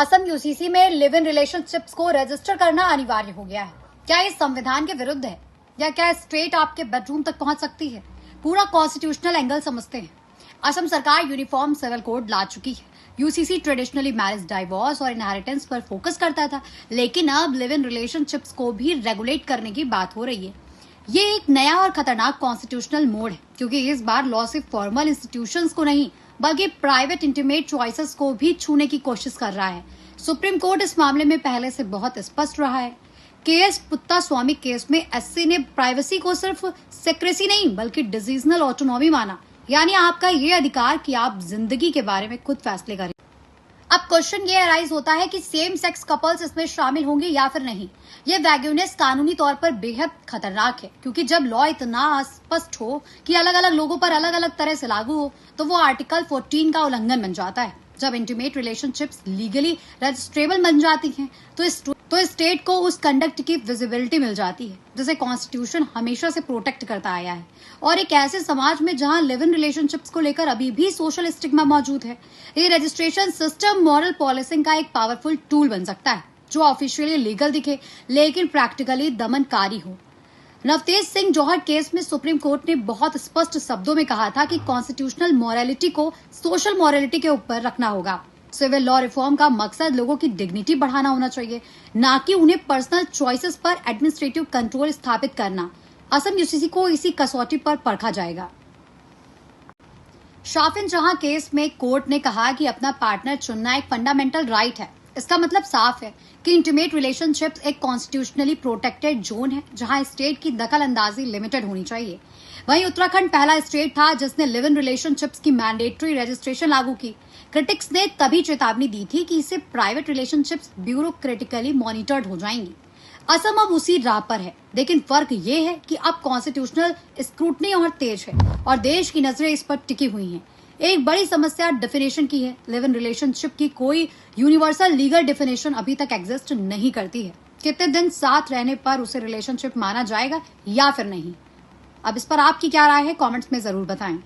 Assam UCC में live in relationships को register करना अनिवार्य हो गया है। क्या ये संविधान के विरुद्ध है या क्या स्ट्रेट आपके बेडरूम तक पहुंच सकती है? पूरा कॉन्स्टिट्यूशनल एंगल समझते हैं। असम सरकार यूनिफॉर्म सिविल कोड ला चुकी है। यूसीसी ट्रेडिशनली मैरिज, डाइवोर्स और इनहेरिटेंस पर फोकस करता था, लेकिन अब लिव इन रिलेशनशिप्स को भी रेगुलेट करने की बात हो रही है। ये एक नया और खतरनाक कॉन्स्टिट्यूशनल मोड़ है, क्योंकि इस बार लॉ सिर्फ फॉर्मल इंस्टीट्यूशंस को नहीं बल्कि प्राइवेट इंटीमेट चॉइसेस को भी छूने की कोशिश कर रहा है। सुप्रीम कोर्ट इस मामले में पहले से बहुत स्पष्ट रहा है। केएस पुत्ता स्वामी केस में एससी ने प्राइवेसी को सिर्फ सेक्रेसी नहीं बल्कि डिसीजनल ऑटोनॉमी माना, यानी आपका ये अधिकार कि आप जिंदगी के बारे में खुद फैसले करें। अब क्वेश्चन ये अराइज होता है कि सेम सेक्स कपल्स इसमें शामिल होंगे या फिर नहीं। ये वैग्यूनेस कानूनी तौर पर बेहद खतरनाक है, क्योंकि जब लॉ इतना स्पष्ट हो कि अलग अलग लोगों पर अलग अलग तरह से लागू हो तो वो आर्टिकल 14 का उल्लंघन बन जाता है। जब इंटीमेट रिलेशनशिप्स लीगली रजिस्ट्रेबल बन जाती हैं तो स्टेट को उस कंडक्ट की विजिबिलिटी मिल जाती है जिसे कॉन्स्टिट्यूशन हमेशा से प्रोटेक्ट करता आया है। और एक ऐसे समाज में जहां लिव इन रिलेशनशिप्स को लेकर अभी भी सोशल स्टिग्मा मौजूद है, ये रजिस्ट्रेशन सिस्टम मॉरल पॉलिसिंग का एक पावरफुल टूल बन सकता है, जो ऑफिशियली लीगल दिखे लेकिन प्रैक्टिकली दमनकारी हो। नवतेज सिंह जौहर केस में सुप्रीम कोर्ट ने बहुत स्पष्ट शब्दों में कहा था कि कॉन्स्टिट्यूशनल मॉरलिटी को सोशल मॉरलिटी के ऊपर रखना होगा। सिविल लॉ रिफॉर्म का मकसद लोगों की डिग्निटी बढ़ाना होना चाहिए, ना कि उन्हें पर्सनल चॉइसेस पर एडमिनिस्ट्रेटिव कंट्रोल स्थापित करना। असम यूसीसी को इसी कसौटी पर परखा जाएगा। शाफिन जहां केस में कोर्ट ने कहा कि अपना पार्टनर चुनना एक फंडामेंटल राइट है। इसका मतलब साफ है कि इंटीमेट रिलेशनशिप्स एक कॉन्स्टिट्यूशनली प्रोटेक्टेड जोन है जहां स्टेट की दखल अंदाजी लिमिटेड होनी चाहिए। वहीं उत्तराखंड पहला स्टेट था जिसने लिव इन रिलेशनशिप्स की मैंडेटरी रजिस्ट्रेशन लागू की। क्रिटिक्स ने तभी चेतावनी दी थी कि इससे प्राइवेट रिलेशनशिप्स ब्यूरोक्रेटिकली मॉनिटर्ड हो जाएंगी। असम अब उसी राह पर है, लेकिन फर्क ये है कि अब कॉन्स्टिट्यूशनल स्क्रूटनी और तेज है और देश की नजरें इस पर टिकी हुई हैं। एक बड़ी समस्या डेफिनेशन की है। लिव इन रिलेशनशिप की कोई यूनिवर्सल लीगल डेफिनेशन अभी तक एग्जिस्ट नहीं करती है। कितने दिन साथ रहने पर उसे रिलेशनशिप माना जाएगा या फिर नहीं? अब इस पर आपकी क्या राय है, कमेंट्स में जरूर बताएं।